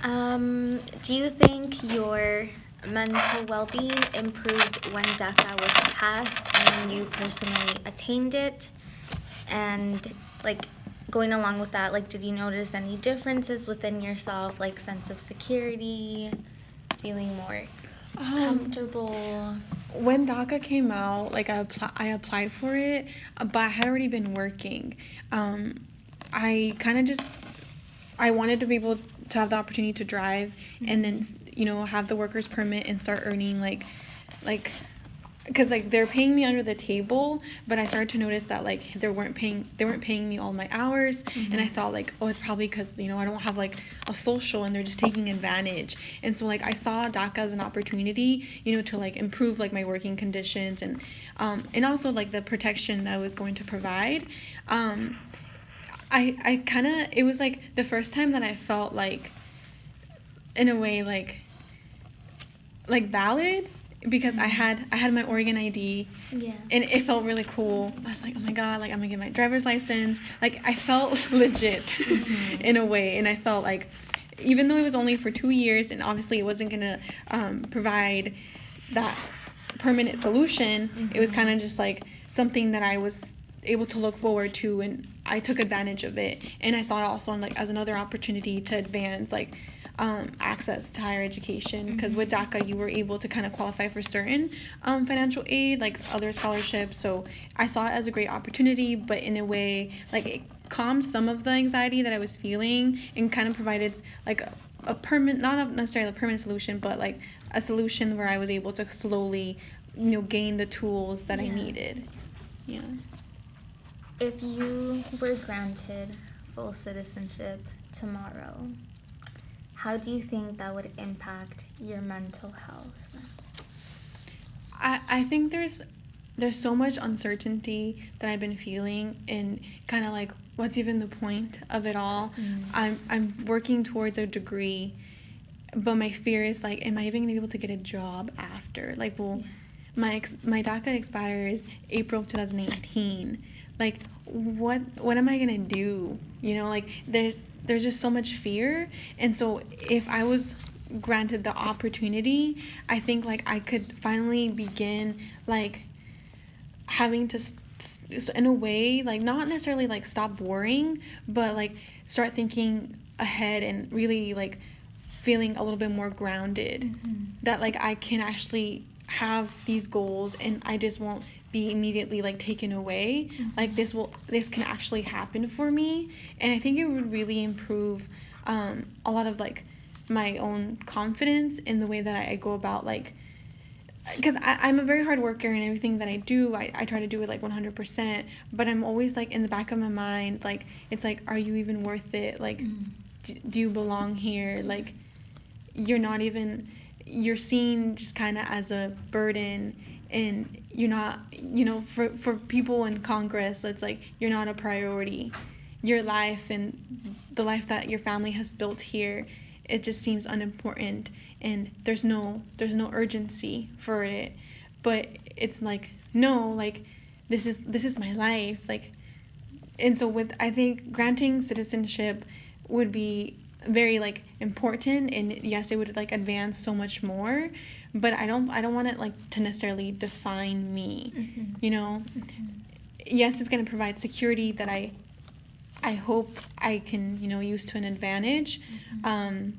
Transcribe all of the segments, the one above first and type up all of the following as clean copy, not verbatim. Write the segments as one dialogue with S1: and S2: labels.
S1: Do you think your mental well-being improved when DECA was passed and you personally attained it? And like going along with that, like did you notice any differences within yourself, like sense of security, feeling more comfortable?
S2: When DACA came out, like I applied for it, but I had already been working. I kind of just I wanted to be able to have the opportunity to drive, and then have the worker's permit and start earning like because like they're paying me under the table, but I started to notice that like they weren't paying me all my hours, and I thought like, oh, it's probably because I don't have like a social and they're just taking advantage. And so like I saw DACA as an opportunity to like improve like my working conditions, and also like the protection that I was going to provide. I kind of, it was like the first time that I felt like in a way like valid, because I had my Oregon ID, and it felt really cool. I was like, oh my god, like I'm gonna get my driver's license. Like I felt legit in a way, and I felt like even though it was only for 2 years, and obviously it wasn't gonna provide that permanent solution, it was kind of just like something that I was able to look forward to, and I took advantage of it. And I saw it also like as another opportunity to advance like access to higher education, because with DACA you were able to kind of qualify for certain financial aid, like other scholarships. So I saw it as a great opportunity, but in a way like it calmed some of the anxiety that I was feeling, and kind of provided like a permanent, not necessarily a permanent solution, but like a solution where I was able to slowly gain the tools that I needed.
S1: If you were granted full citizenship tomorrow, how do you think that would impact your mental health?
S2: I think there's so much uncertainty that I've been feeling, and kind of like, what's even the point of it all? I'm working towards a degree, but my fear is like, am I even gonna be able to get a job after? Like, my DACA expires April 2018. Like, what am I gonna do? Like there's just so much fear. And so if I was granted the opportunity, I think like I could finally begin like having to in a way like not necessarily like stop worrying, but like start thinking ahead and really like feeling a little bit more grounded, that like I can actually have these goals and I just won't be immediately like taken away. Like this can actually happen for me. And I think it would really improve a lot of like my own confidence in the way that I go about, like, because I'm a very hard worker, and everything that I do, I try to do it like 100%, but I'm always like in the back of my mind, like it's like, are you even worth it? Like do you belong here? Like you're seen just kind of as a burden, and you're not, for people in Congress, it's like you're not a priority. Your life and the life that your family has built here, it just seems unimportant, and there's no urgency for it. But it's like, no, like this is my life, like. And so I think granting citizenship would be very like important, and yes, it would like advance so much more, but I don't want it like to necessarily define me. Yes, it's going to provide security that I hope I can use to an advantage, and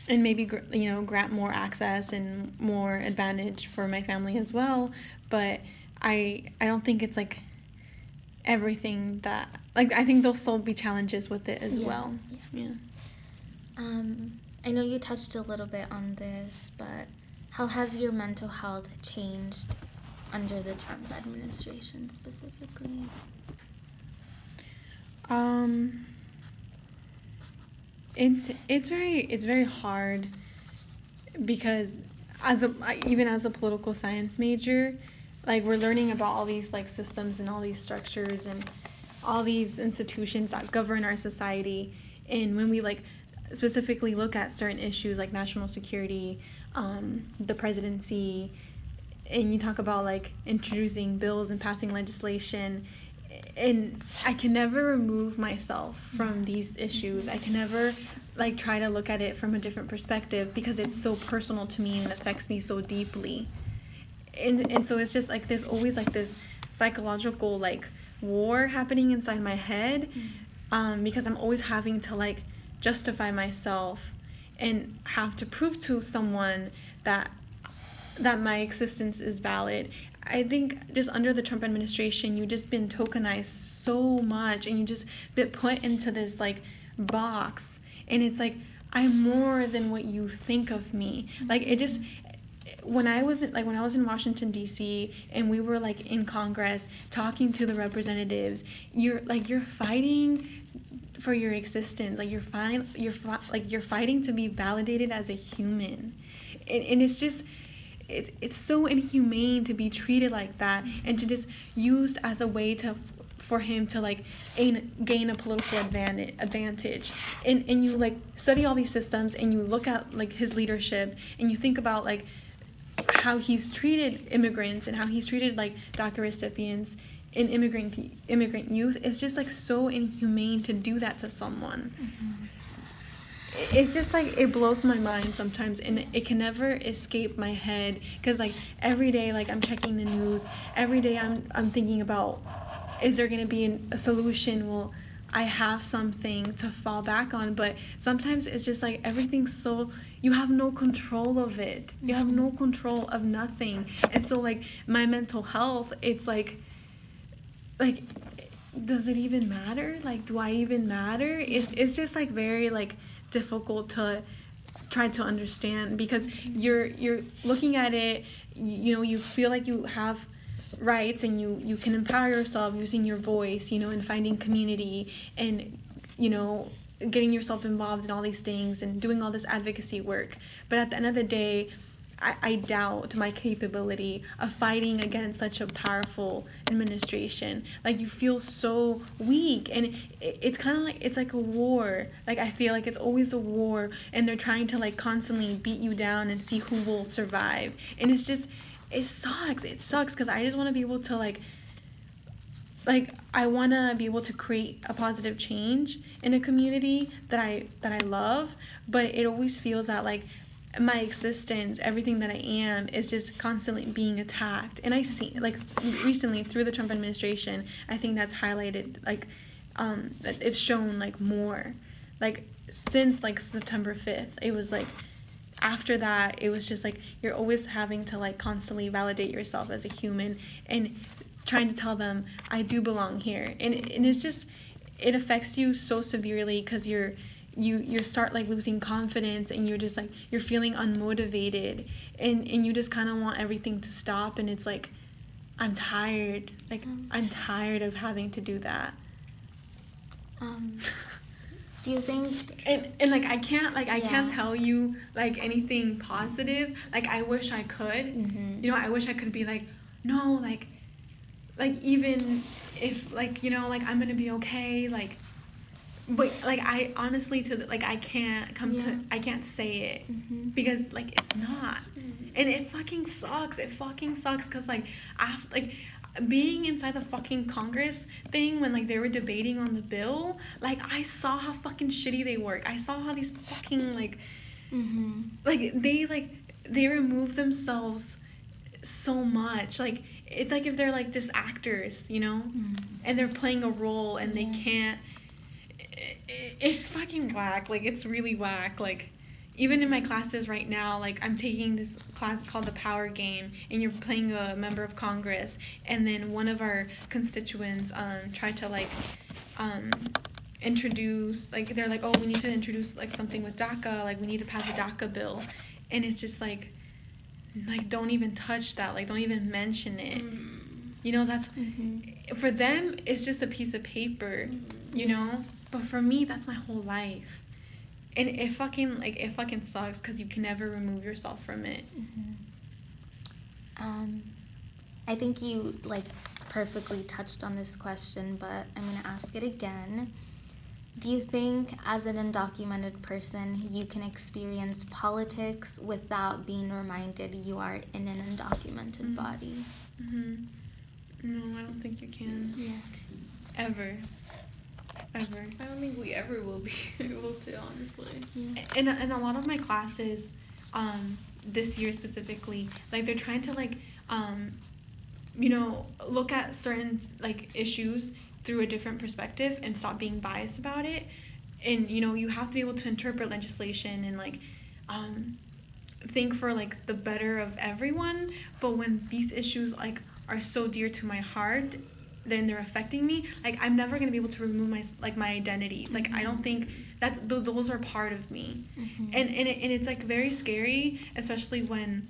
S2: maybe grant more access and more advantage for my family as well. But I don't think it's like everything that, like, I think there'll still be challenges with it as well.
S1: I know you touched a little bit on this, but how has your mental health changed under the Trump administration specifically?
S2: It's very hard, because even as a political science major, like we're learning about all these like systems and all these structures and all these institutions that govern our society. And when we like specifically look at certain issues like national security, the presidency, and you talk about like introducing bills and passing legislation, and I can never remove myself from these issues. I can never like try to look at it from a different perspective because it's so personal to me and it affects me so deeply. And so it's just like there's always like this psychological like war happening inside my head, because I'm always having to like justify myself and have to prove to someone that my existence is valid. I think just under the Trump administration, you just been tokenized so much, and you just been put into this like box, and it's like I'm more than what you think of me. Like it just when I was in Washington D.C. and we were like in Congress talking to the representatives, you're fighting for your existence. Like you're fighting to be validated as a human, and it's just. It's so inhumane to be treated like that and to just used as a way for him to like gain a political advantage. And you like study all these systems and you look at like his leadership and you think about like how he's treated immigrants and how he's treated like DACA recipients and immigrant youth. It's just like so inhumane to do that to someone. It's just like it blows my mind sometimes, and it can never escape my head because like every day like I'm checking the news, every day I'm thinking about, is there gonna be a solution? Will I have something to fall back on? But sometimes it's just like everything's so, you have no control of it. You have no control of nothing. And so like my mental health, it's like does it even matter? Like, do I even matter? It's just like very like difficult to try to understand because you're looking at it, you know, you feel like you have rights and you can empower yourself using your voice, you know, and finding community and, you know, getting yourself involved in all these things and doing all this advocacy work. But at the end of the day, I doubt my capability of fighting against such a powerful administration. Like you feel so weak, and it's kind of like it's like a war. Like I feel like it's always a war, and they're trying to like constantly beat you down and see who will survive. And it's just it sucks because I just want to be able to like I want to be able to create a positive change in a community that I love, but it always feels that like my existence, everything that I am, is just constantly being attacked. And I see, like, recently through the Trump administration, I think that's highlighted, like, it's shown, like, more. Like, since, like, September 5th, it was, like, after that, it was just, like, you're always having to, like, constantly validate yourself as a human and trying to tell them, I do belong here. And it's just, it affects you so severely because you start like losing confidence, and you're just like you're feeling unmotivated, and you just kind of want everything to stop. And it's like I'm tired, like I'm tired of having to do that.
S1: Do you think
S2: and like I can't tell you like anything positive. Like I wish I could, you know, I wish I could be like, no, like even if like, you know, like I'm gonna be okay, like. But like I honestly I can't say it because like it's not, and it fucking sucks. It fucking sucks because like after like being inside the fucking Congress thing when like they were debating on the bill, like I saw how fucking shitty they work. I saw how these fucking like they remove themselves so much. Like it's like if they're like just actors, you know, and they're playing a role and they can't. It's fucking whack. Like it's really whack. Like even in my classes right now, like I'm taking this class called the Power Game, and you're playing a member of Congress, and then one of our constituents tried to like introduce, like they're like, oh, we need to introduce like something with DACA, like we need to pass a DACA bill, and it's just like don't even touch that, like don't even mention it. You know, that's for them it's just a piece of paper, you know, but for me that's my whole life. And it fucking sucks because you can never remove yourself from it.
S1: I think you like perfectly touched on this question, but I'm gonna ask it again. Do you think as an undocumented person you can experience politics without being reminded you are in an undocumented body?
S2: No, I don't think you can.
S1: Yeah.
S2: Ever.
S3: I don't think we ever will be able to, honestly.
S1: Yeah.
S2: In a lot of my classes, this year specifically, like they're trying to like look at certain like issues through a different perspective and stop being biased about it. And you have to be able to interpret legislation and like think for like the better of everyone. But when these issues like are so dear to my heart, then they're affecting me, like I'm never going to be able to remove my identities. Like I don't think that those are part of me. And it's like very scary, especially when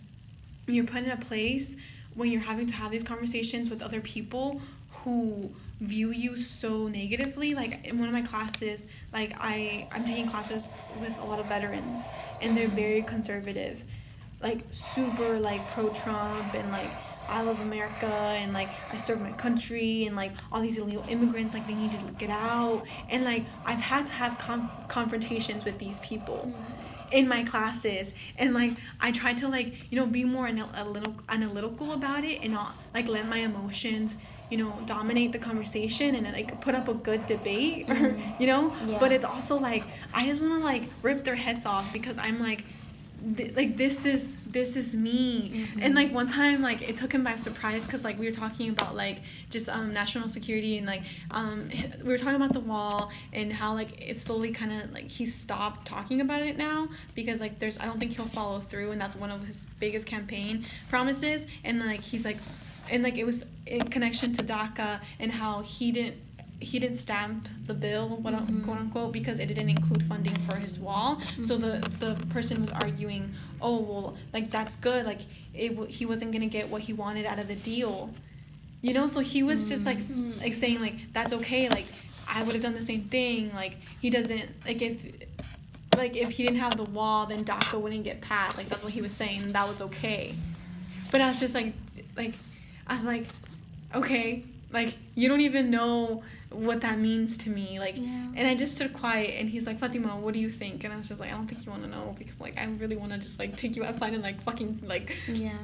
S2: you're put in a place when you're having to have these conversations with other people who view you so negatively. Like in one of my classes, like I'm taking classes with a lot of veterans, and they're very conservative, like super like pro-Trump, and like I love America, and like I serve my country, and like all these illegal immigrants, like they need to get out. And like I've had to have confrontations with these people in my classes, and like I try to like be more analytical about it, and not like let my emotions dominate the conversation, and like put up a good debate. Or
S1: Yeah.
S2: but it's also like I just want to like rip their heads off, because I'm like this is me. And like one time, like it took him by surprise, because like we were talking about like just national security, and like we were talking about the wall, and how like it's slowly kind of like he stopped talking about it now, because like I don't think he'll follow through, and that's one of his biggest campaign promises. And like he's like, and like it was in connection to DACA, and how he didn't stamp the bill, quote unquote, because it didn't include funding for his wall. So the person was arguing, oh well, like that's good, like he wasn't gonna get what he wanted out of the deal, so he was just like saying like that's okay, like I would have done the same thing, like he doesn't like if he didn't have the wall, then DACA wouldn't get passed, like that's what he was saying, that was okay. But I was just like I was like, okay, like you don't even know what that means to me, like. And I just stood quiet, and he's like, Fatima, what do you think? And I was just like, I don't think you want to know, because like I really want to just like take you outside and like fucking like yeah.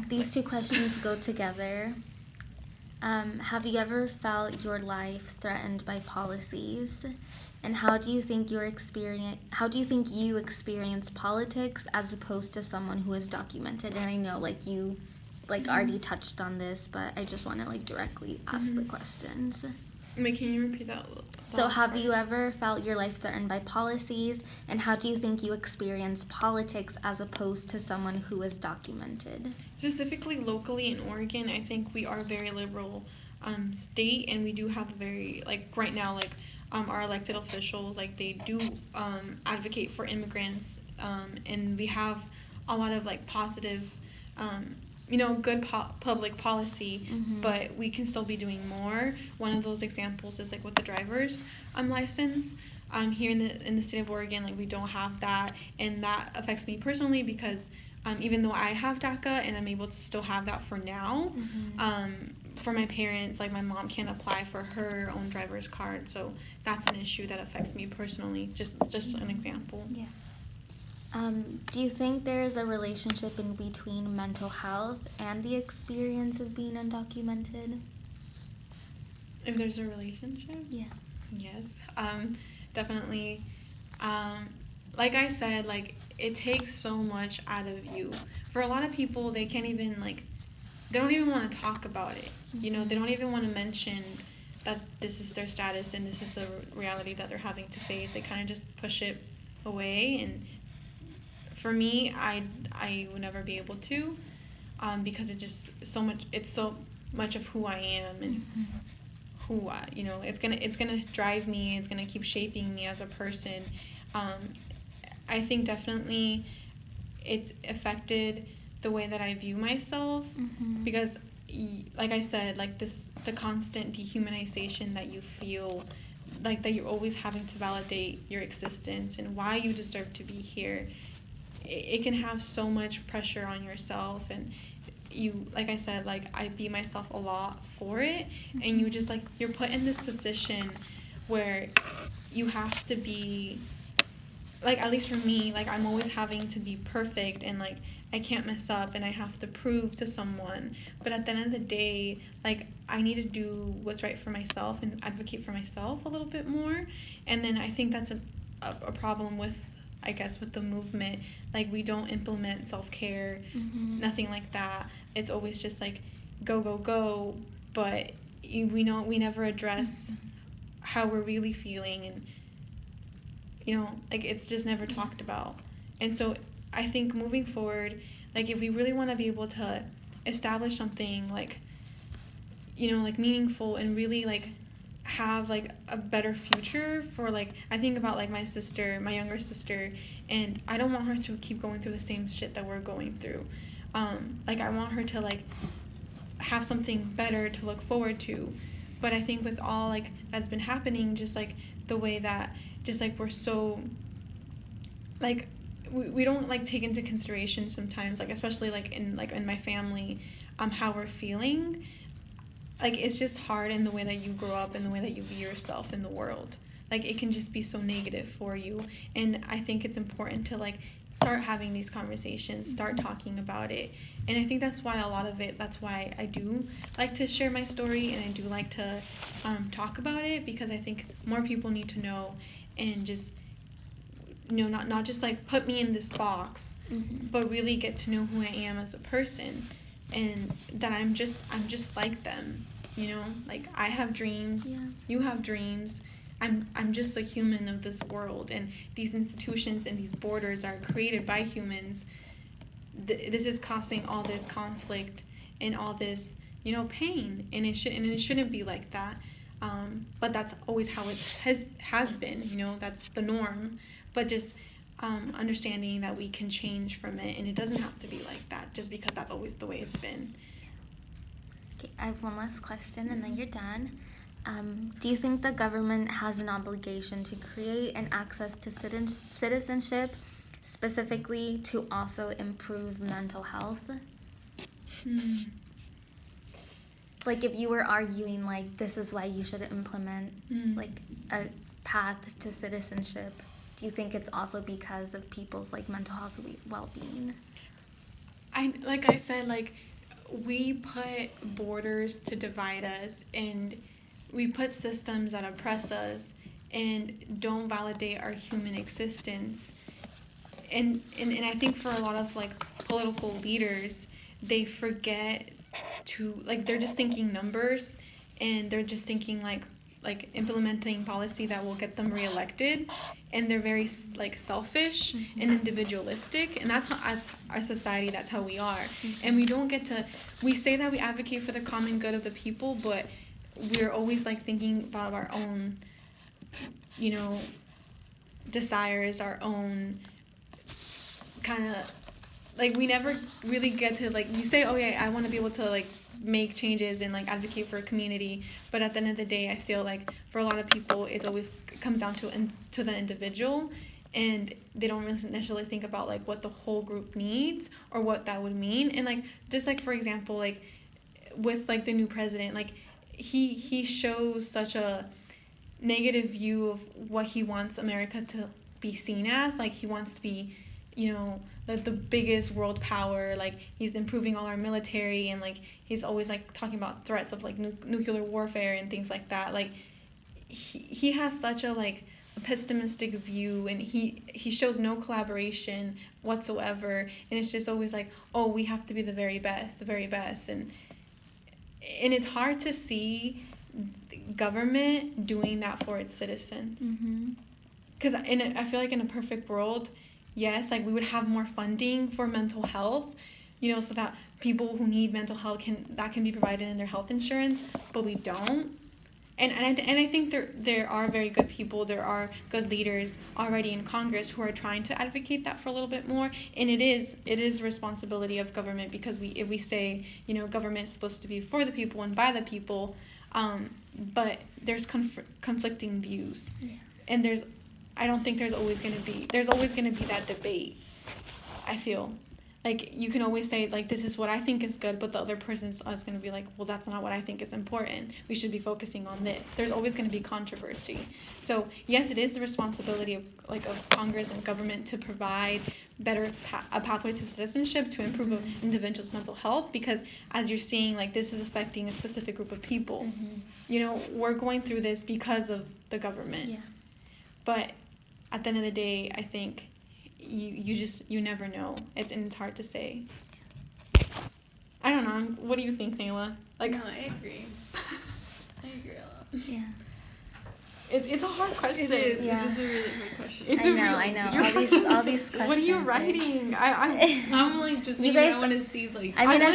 S1: These two questions go together. Have you ever felt your life threatened by policies? And how do you think you experience politics as opposed to someone who is documented? And I know like you already touched on this, but I just want to like directly ask the questions.
S2: Wait, can you repeat that?
S1: So have you ever felt your life threatened by policies, and how do you think you experience politics as opposed to someone who is documented?
S2: Specifically locally in Oregon, I think we are a very liberal state, and we do have a very, like right now, like our elected officials, like they do advocate for immigrants, and we have a lot of like positive good public policy, but we can still be doing more. One of those examples is like with the driver's license. Here in the state of Oregon, like we don't have that, and that affects me personally, because even though I have DACA and I'm able to still have that for now, for my parents, like my mom can't apply for her own driver's card, so that's an issue that affects me personally. Just an example.
S1: Yeah. Do you think there is a relationship in between mental health and the experience of being undocumented?
S2: If there's a relationship?
S1: Yeah.
S2: Yes. Definitely. Like I said, like it takes so much out of you. For a lot of people, they can't even like, they don't even want to talk about it. They don't even want to mention that this is their status and this is the reality that they're having to face. They kind of just push it away, and for me, I would never be able to, because it's so much of who I am, and who it's gonna drive me. It's gonna keep shaping me as a person. I think definitely it's affected the way that I view myself, because like I said, like the constant dehumanization that you feel, like that you're always having to validate your existence and why you deserve to be here. It can have so much pressure on yourself, and you, like I said, like I beat myself a lot for it, and you just like you're put in this position where you have to be, like at least for me, like I'm always having to be perfect, and like I can't mess up, and I have to prove to someone. But at the end of the day, like I need to do what's right for myself and advocate for myself a little bit more. And then I think that's a problem with, I guess, with the movement. Like, we don't implement self-care, nothing like that. It's always just like go, go, go, but we never address how we're really feeling, and like, it's just never talked about. And so I think moving forward, like, if we really want to be able to establish something like, like, meaningful and really, like, have, like, a better future for, like, I think about, like, my younger sister, and I don't want her to keep going through the same shit that we're going through. Like, I want her to, like, have something better to look forward to. But I think with all, like, that's been happening, just, like, the way that just, like, we're so, like, we don't, like, take into consideration sometimes, like, especially, like, in my family, how we're feeling. Like, it's just hard in the way that you grow up and the way that you view yourself in the world. Like, it can just be so negative for you. And I think it's important to, like, start having these conversations, start talking about it. And I think that's why that's why I do like to share my story, and I do like to talk about it, because I think more people need to know, and just, not just, like, put me in this box, but really get to know who I am as a person, and that I'm just like them, like, I have dreams, you have dreams. I'm just a human of this world, and these institutions and these borders are created by humans. This is causing all this conflict and all this, pain, and it shouldn't be like that. But that's always how it has been. That's the norm. But just understanding that we can change from it, and it doesn't have to be like that just because that's always the way it's been.
S1: Okay, I have one last question, and then you're done. Do you think the government has an obligation to create an access to citizenship, specifically to also improve mental health? Like, if you were arguing, like, this is why you should implement, like, a path to citizenship, do you think it's also because of people's, like, mental health well-being?
S2: Like I said, like, we put borders to divide us, and we put systems that oppress us and don't validate our human existence. And I think for a lot of, like, political leaders, they forget to, like, they're just thinking numbers, and they're just thinking, like implementing policy that will get them reelected, and they're very, like, selfish and individualistic, and that's how, as our society, that's how we are. And we don't get to, we say that we advocate for the common good of the people, but we're always, like, thinking about our own, desires, our own kind of, like, we never really get to, like, you say, oh yeah, I want to be able to, like, make changes and, like, advocate for a community, but at the end of the day, I feel like for a lot of people, it always comes down to the individual, and they don't necessarily think about, like, what the whole group needs or what that would mean. And, like, just, like, for example, like, with, like, the new president, like, he shows such a negative view of what he wants America to be seen as. Like, he wants to be, the biggest world power. Like, he's improving all our military, and, like, he's always, like, talking about threats of, like, nuclear warfare and things like that. Like, he has such a, like, a pessimistic view, and he shows no collaboration whatsoever, and it's just always like, oh, we have to be the very best, and it's hard to see government doing that for its citizens. Because I feel like in a perfect world, yes, like, we would have more funding for mental health, so that people who need mental health can be provided in their health insurance, but we don't. And I think there are very good people, there are good leaders already in Congress who are trying to advocate that for a little bit more. And it is responsibility of government, because if we say, government is supposed to be for the people and by the people, but there's conflicting views. And I don't think there's always going to be that debate, I feel. like, you can always say, like, this is what I think is good, but the other person's is going to be like, well, that's not what I think is important. We should be focusing on this. There's always going to be controversy. So, yes, it is the responsibility of Congress and government to provide a pathway to citizenship to improve an individual's mental health, because as you're seeing, like, this is affecting a specific group of people. You know, we're going through this because of the government.
S1: Yeah.
S2: But at the end of the day, I think you never know. It's hard to say. I don't know. What do you think, Nayla? Like,
S3: no, I agree. I agree a lot.
S1: Yeah.
S2: It's a hard question.
S3: It is.
S1: Yeah.
S3: It is a really hard question.
S1: I know. All these questions.
S2: What are you writing?
S3: I'm like just.
S1: You guys.
S3: I want to see like.
S1: I'm gonna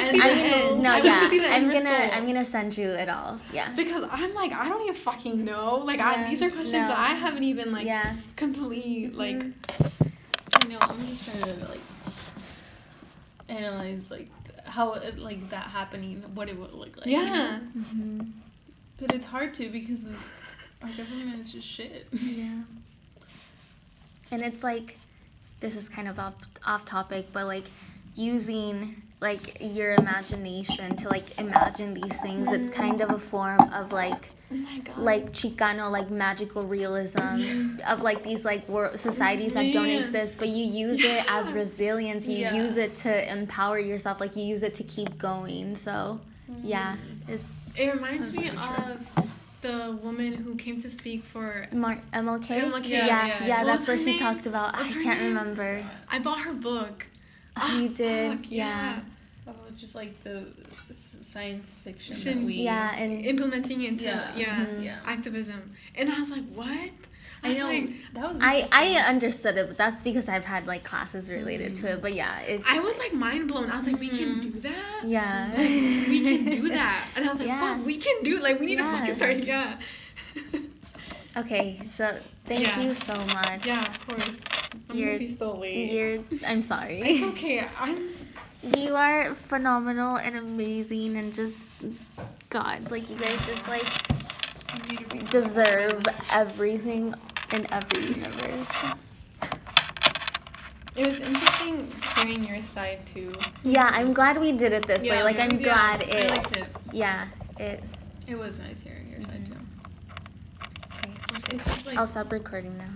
S1: send you it all. Yeah.
S2: Because I'm like, I don't even fucking know. Like,
S1: Yeah.
S2: these are questions that I haven't even like complete like.
S3: You know, I'm just trying to like analyze like how like that happening, what it would look like.
S2: Yeah.
S3: But it's hard to because our government is just shit.
S1: Yeah. And it's like, this is kind of off topic, but like using like your imagination to like imagine these things, it's kind of a form of like,
S2: oh my God.
S1: like Chicano, like magical realism of like these like societies that don't exist, but you use it as resilience. You use it to empower yourself. Like you use it to keep going. So yeah,
S2: it reminds me of the woman who came to speak for
S1: MLK.
S2: MLK.
S1: Yeah, that's what
S2: her
S1: she
S2: name?
S1: talked about.
S2: What's
S1: I
S2: her
S1: can't
S2: name?
S1: remember.
S2: I bought her book.
S1: Oh, you did?
S2: Fuck,
S1: Yeah.
S3: Oh, just like the science fiction that we.
S1: Yeah, and
S2: implementing into
S3: Yeah.
S2: activism, and I was like, what?
S3: I know.
S2: Like,
S3: That was.
S1: I understood it, but that's because I've had like classes related to it. But yeah, it's.
S2: I was like mind blown. I was like, we can do that.
S1: Yeah.
S2: We can do that, and I was like,
S1: Yeah.
S2: fuck, we can do it. Like, we need to fucking start. Yeah.
S1: Okay, so thank you so much.
S2: Yeah, of course. I'm
S1: You're-
S2: gonna be so late.
S1: I'm sorry.
S2: It's okay.
S1: You are phenomenal and amazing and just God, like you guys just like deserve everything in every universe.
S2: It was interesting hearing your side too.
S1: Yeah, I'm glad we did it this way. Like I'm glad
S3: I liked it.
S1: Yeah, it.
S3: It was nice hearing your side too.
S1: Okay.
S3: It's just like.
S1: I'll stop recording now.